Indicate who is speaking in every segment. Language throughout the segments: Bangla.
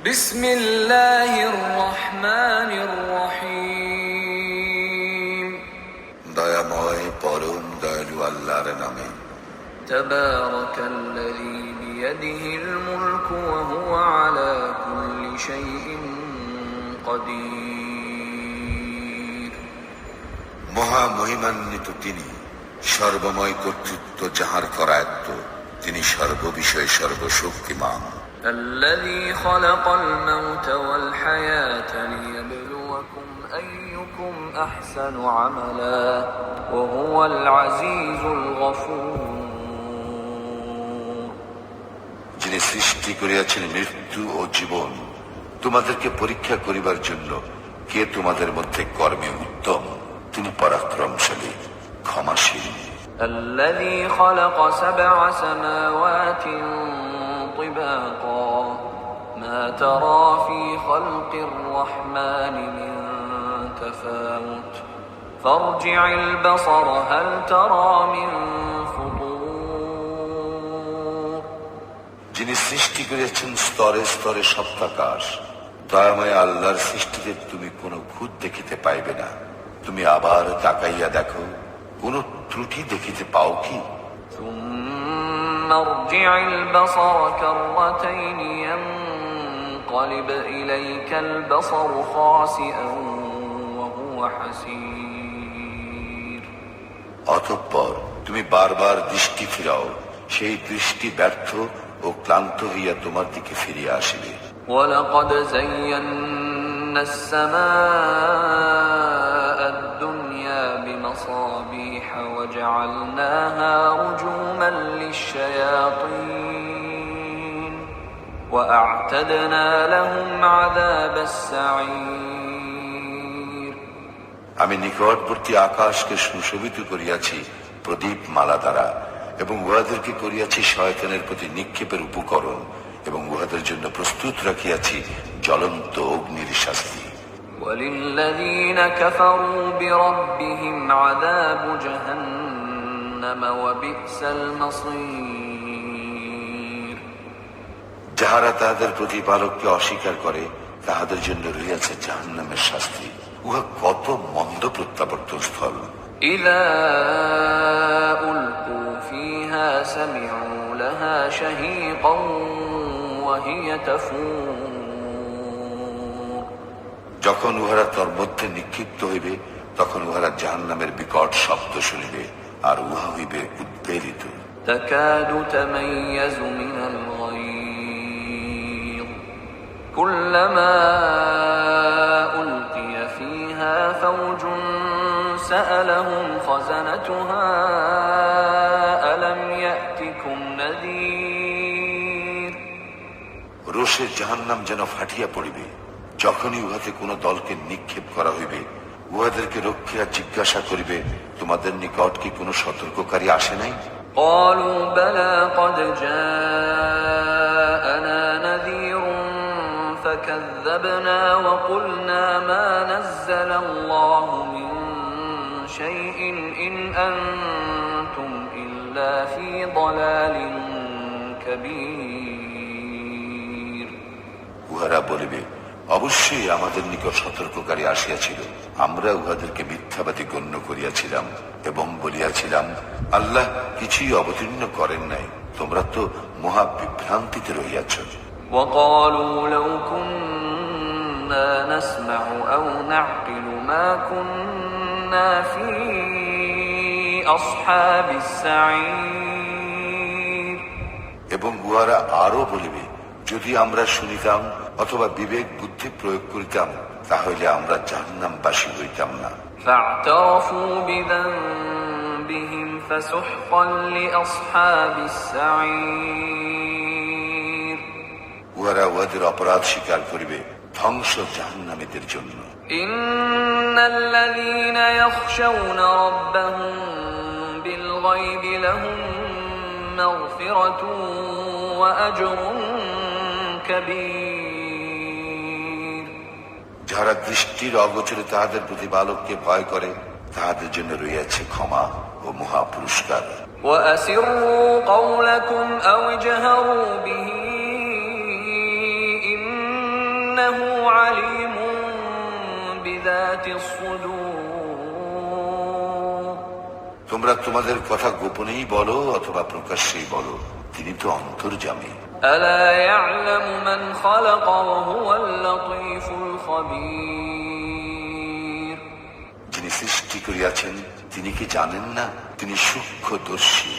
Speaker 1: বিসমিল্লাহির রহমানির রহিম।
Speaker 2: দয়াময় পরম দয়ালু আল্লাহর নামে।
Speaker 1: তাবারাকাল্লাযী বিয়াদিহিল মুলকু ওয়া হুয়া আলা কুল্লি শাইইন কাদির।
Speaker 2: মহা মহিমান্বিত তিনি, সর্বময় কর্তৃত্ব যাহার করায়ত্ত, তিনি সর্ববিষয়ে সর্বশক্তিমান।
Speaker 1: الذي خلق الموت والحياة ليبلوكم أيكم أحسن عملا وهو العزيز الغفور।
Speaker 2: যিনি সৃষ্টি করিয়াছেন মৃত্যু ও জীবন, তোমাদেরকে পরীক্ষা করিবার জন্য কে তোমাদের মধ্যে কর্মে উত্তম, তিনি পরাক্রমশালী, ক্ষমাশীল।
Speaker 1: الذي خلق 7 سماوات طباقا ما ترى في خلق الرحمن من تفاوت فارجع البصر هل ترى من فطور।
Speaker 2: যিনি সৃষ্টি করিয়াছেন স্তরে স্তরে সপ্তাকাশ, দয়াময় আল্লাহর সৃষ্টিতে তুমি কোনো খুঁত দেখিতে পাইবে না। তুমি আবার তাকাইয়া দেখো, কোন ত্রুটি দেখিতে পাও কি?
Speaker 1: ثم ارجع البصر كرتين ينقلب إليك البصر خاسئا وهو حسير।
Speaker 2: অতঃপর তুমি বারবার দৃষ্টি ফিরাও, সেই দৃষ্টি ব্যর্থ ও ক্লান্ত হইয়া তোমার দিকে ফিরিয়া আসিবে।
Speaker 1: ولقد زينا السماء الدنيا بمصابيح وجعلناها رجوما للشياطين وأعتدنا لهم عذاب السعير।
Speaker 2: আমি নিকটবর্তী আকাশকে সুশোভিত করিয়াছি প্রদীপ মালা দ্বারা, এবং উহাদেরকে করিয়াছি শয়তানের প্রতি নিক্ষেপের উপকরণ, এবং উহাদের জন্য প্রস্তুত রাখিয়াছি জ্বলন্ত অগ্নির শাস্তি।
Speaker 1: وللذين كفروا بربهم عذاب جهنم وبئس المصير।
Speaker 2: যাহারা তাহাদের প্রতিপালককে অস্বীকার করে, তাহাদের জন্য রহিয়াছে জাহান্নামের শাস্তি, উহা কত মন্দ প্রত্যাবর্তন স্থল।
Speaker 1: إذا ألقوا فيها سمعوا لها شهيقا وهي تفور।
Speaker 2: যখন উহারা তোর মধ্যে নিক্ষিপ্ত হইবে, তখন উহারা জাহান্নামের বিকট শব্দ শুনিবে, আর উহা হইবে উদ্বেলিত।
Speaker 1: تكاد تميز من الغيظ كلما ألقي فيها فوج سألهم خزنتها ألم يأتكم نذير।
Speaker 2: রোষে জাহান্নাম যেন ফাটিয়া পড়িবে, যখনই উহাতে কোন দলকে নিক্ষেপ করা হইবে, উহাদেরকে রক্ষীরা জিজ্ঞাসা করিবে, তোমাদের নিকট কি কোন সতর্ককারী আসে নাই?
Speaker 1: قالوا بلى قد جاءنا نذير فكذبنا وقلنا ما نزل الله من شيء إن أنتم إلا في ضلال كبير।
Speaker 2: উহারা বলিবে, অবশ্যই আমাদের নিকট সতর্ককারী আসিয়াছিল, আমরা উহাদেরকে মিথ্যাবাদী গণ্য করিয়াছিলাম এবং বলিয়াছিলাম, আল্লাহ কিছুই অবতীর্ণ করেন নাই, তোমরা তো মহা বিভ্রান্তিতে রহিয়াছ।
Speaker 1: وقالوا لو كنا نسمع أو نعقل ما كنا في أصحاب السعير।
Speaker 2: এবং উহারা আরো বলিবে, যদি আমরা শুনিতাম অথবা বিবেক বুদ্ধি প্রয়োগ করিতাম, তাহলে আমরা জাহান্নামবাসী হইতাম না।
Speaker 1: فاعترفوا بذنبهم فسحقا لأصحاب السعير।
Speaker 2: উহারা উহাদের অপরাধ স্বীকার করিবে, ধ্বংস জাহান্নামীদের জন্য।
Speaker 1: إن الذين يخشون ربهم بالغيب لهم مغفرة وأجر كبير।
Speaker 2: যারা দৃষ্টির অগোচরে তাহাদের প্রতিপালককে ভয় করে, তাহাদের জন্য রয়েছে ক্ষমা ও মহা পুরস্কার।
Speaker 1: وأسروا قولكم أو اجهروا به إنه عليم بذات الصدور
Speaker 2: তোমরা তোমাদের কথা গোপনেই বলো অথবা প্রকাশ্যেই বলো, তিনি তো অন্তর্যামী।
Speaker 1: ألا يعلم من خلق وهو اللطيف الخبير
Speaker 2: যিনি সৃষ্টি করিয়াছেন তিনি কি জানেন না? তিনি সূক্ষ্মদর্শী,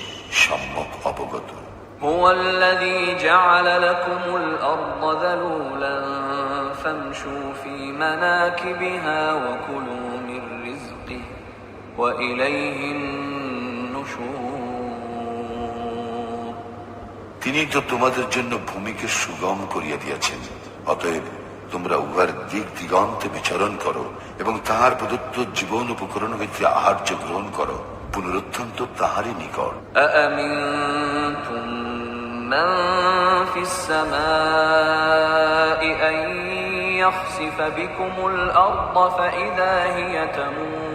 Speaker 2: সম্যক অবগত।
Speaker 1: هو الذي جعل لكم الأرض ذلولا فامشوا في مناكبها وكلوا من رزقه وإليه النشور
Speaker 2: তিনি তো তোমাদের জন্য ভূমিকে সুগম করিয়া দিয়েছেন, অতএব তোমরা উহার দিক দিগন্তে বিচরণ করো এবং তাহার প্রদত্ত জীবন উপকরণ হইতে আহার্য গ্রহণ করো। পুনরুত্থান তো তাহারই নিকট।
Speaker 1: أأمنتم من في السماء أن يخسف بكم الأرض فإذا هي تمور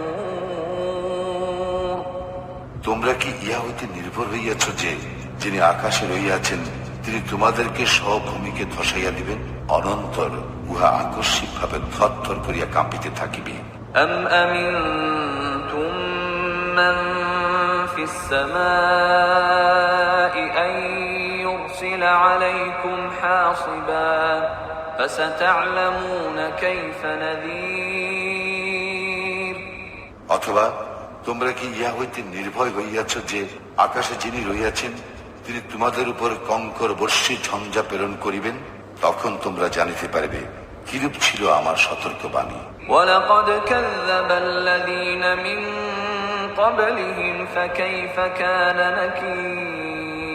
Speaker 2: তোমরা কি ইহা হইতে নির্ভর হইয়াছ যে যিনি আকাশে রহিয়াছেন তিনি তোমাদেরকে সব ভূমিকে ধসাইয়া দিবেন, অনন্তর উহা আকস্মিক ভাবে থরথর করিয়া কাঁপিতে থাকিবে।
Speaker 1: أم أمنتم من في السماء أن يرسل عليكم حاصبا فستعلمون كيف نذير
Speaker 2: অথবা তোমরা কি ইহা হইতে নির্ভয় হইয়াছ যে আকাশে যিনি রহিয়াছেন তিনি তোমাদের উপর কঙ্কর বর্ষী ঝঞ্ঝা প্রেরণ করিবেন, তখন তোমরা জানিতে পারবে কিরূপ ছিল আমার সতর্কবাণী।
Speaker 1: ولقد كذب الذين من قبلهم فكيف كان نكير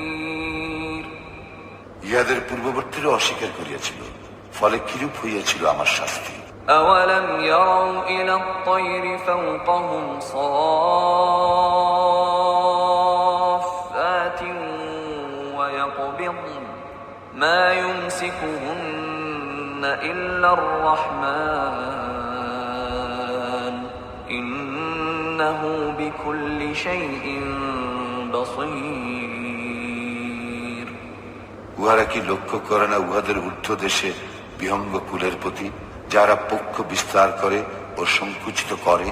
Speaker 2: ইহাদের পূর্ববর্তীরা অস্বীকার করিয়াছিল, ফলে কিরূপ হইয়াছিল আমার শাস্তি।
Speaker 1: أولم يروا إلى الطير فوقهم صافات ويقبضن ما يمسكهن إلا الرحمن إنه بكل شيء بصير
Speaker 2: উহারা কি লক্ষ্য করে না উহাদের ঊর্ধ্ব দেশে বিহঙ্গ কুলের প্রতি, যারা পক্ষ বিস্তার করে ও সংকুচিত করে?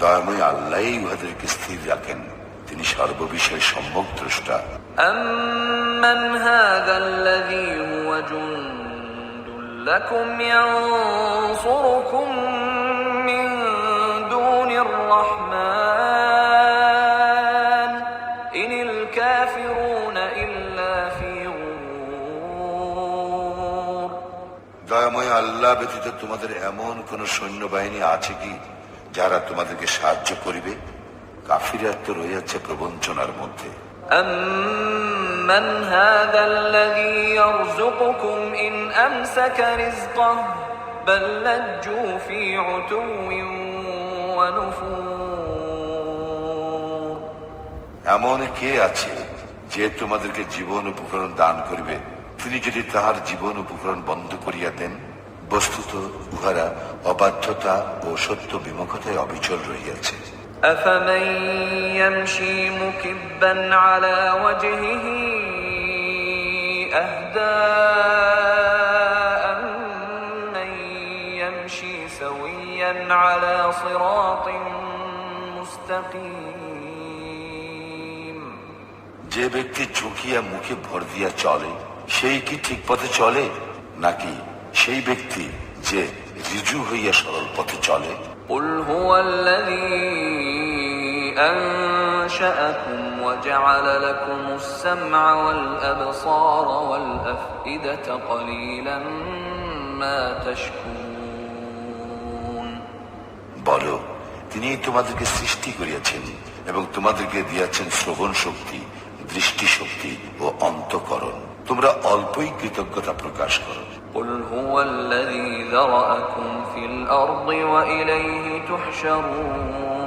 Speaker 2: দয়াময় আল্লাহ উহাদেরকে স্থির রাখেন, তিনি সর্ববিষয়ে সম্যক দ্রষ্টা।
Speaker 1: أمن هذا الذي هو جند لكم ينصركم من دون الرحمن إن الكافرون إلا في غرور
Speaker 2: দয়াময় আল্লাহ ব্যতীত তোমাদের এমন কোন সৈন্যবাহিনী আছে কি যারা তোমাদেরকে সাহায্য করিবে? কাফিরা তো রয়েছে প্রবঞ্চনার মধ্যে।
Speaker 1: أمن هذا الذي يرزقكم إن أمسك رزقه بل لجوا في عتو ونفور
Speaker 2: এমন কে আছে যে তোমাদেরকে জীবন উপকরণ দান করিবে তিনি যদি তাহার জীবন উপকরণ বন্ধ করিয়া দেন? বস্তুত উহারা অবাধ্যতা ও সত্য বিমুখতায় অবিচল রহিয়াছে।
Speaker 1: أفمن يمشي مكبا على وجهه أهدى أمن يمشي سويا على صراط مستقيم
Speaker 2: যে ব্যক্তি ঝুঁকিয়া মুখে ভর দিয়া চলে সেই কি ঠিক পথে চলে, নাকি সেই ব্যক্তি যে ঋজু হইয়া সরল পথে চলে?
Speaker 1: قل هو الذي أنشأكم وجعل لكم السمع والأبصار والأفئدة قليلا ما تشكرون
Speaker 2: বলো, তিনি তোমাদেরকে সৃষ্টি করিয়াছেন এবং তোমাদেরকে দিয়াছেন শ্রবণ শক্তি, দৃষ্টি শক্তি ও অন্তঃকরণ। তোমরা অল্পই কৃতজ্ঞতা প্রকাশ করো।
Speaker 1: قل هو الذي ذرأكم في الأرض وإليه تحشرون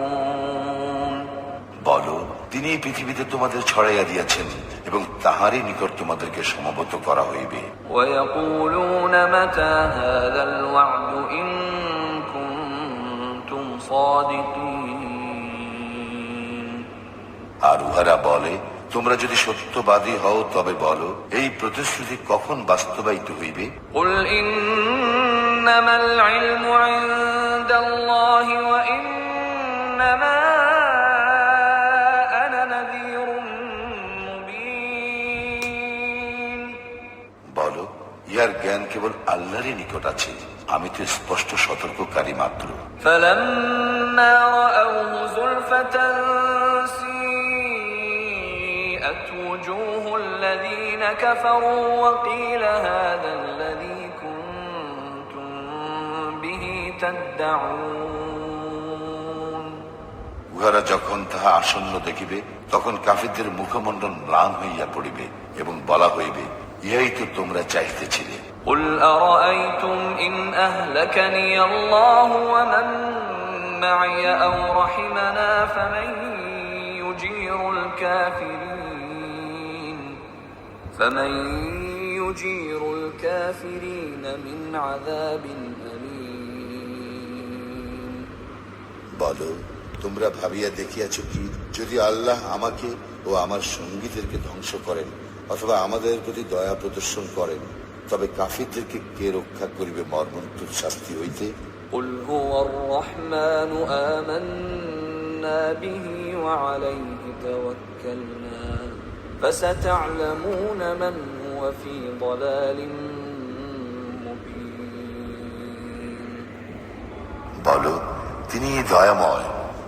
Speaker 2: বলো, তিনি পৃথিবীতে তোমাদের ছড়াইয়া দিয়াছেন এবং তাহারই নিকট তোমাদেরকে সমবেত করা হইবে।
Speaker 1: ويقولون متى هذا الوعد إن كنتم صادقين
Speaker 2: আর উহারা বলে, তোমরা যদি সত্যবাদী হও তবে বলো এই প্রতিশ্রুতি কখন বাস্তবায়িত হইবে?
Speaker 1: قل إن إنما العلم عند الله وإنما أنا نذير مبين
Speaker 2: বলো, ইয়ার জ্ঞান কেবল আল্লাহরই নিকট আছে, আমি তো স্পষ্ট সতর্ককারী মাত্র।
Speaker 1: فلما رأوه زلفة سيئت وجوه الذين كفروا وقيل هذا الذي كنتم به تدعون
Speaker 2: উহারা যখন তাহা আসন্ন দেখিবে, তখন কাফিরদের মুখমণ্ডল ম্লান হইয়া পড়িবে এবং বলা হইবে, ইহাই তো তোমরা চাইতেছিলে।
Speaker 1: قل أرأيتم إن أهلكني الله ومن معي أو رحمنا فمن يجير الكافرين من عذاب أليم
Speaker 2: বলো, তোমরা ভাবিয়া দেখিয়াছ কি, যদি আল্লাহ আমাকে ও আমার সঙ্গীদেরকে ধ্বংস করেন অথবা আমাদের প্রতি দয়া প্রদর্শন করেন, তবে কাফিরদেরকে কে রক্ষা করিবে মর্মন্তুদ শাস্তি হইতে?
Speaker 1: قل هو الرحمن آمنا به وعليه توكلنا فستعلمون من هو في ضلال مبين
Speaker 2: বলো, তিনি দয়াময়,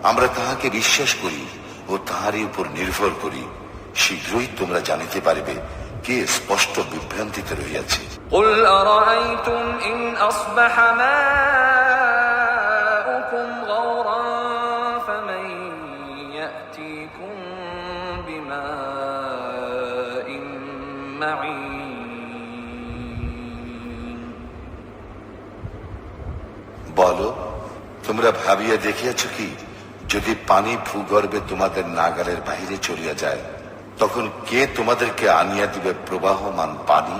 Speaker 2: আমরা তাহাকে বিশ্বাস করি ও তাহারই উপর নির্ভর করি। শীঘ্রই তোমরা জানিতে পারিবে কে স্পষ্ট বিভ্রান্তিতে রহিয়াছে।
Speaker 1: قل أرأيتم إن أصبح ماؤكم غورا فمن يأتيكم بماء معين
Speaker 2: বলো, তোমরা ভাবিয়া দেখিয়াছ কি, যদি পানি ভূগর্ভে তোমাদের নাগালের বাহিরে চলিয়া যায়, তখন কে তোমাদেরকে আনিয়া দিবে প্রবাহমান পানি?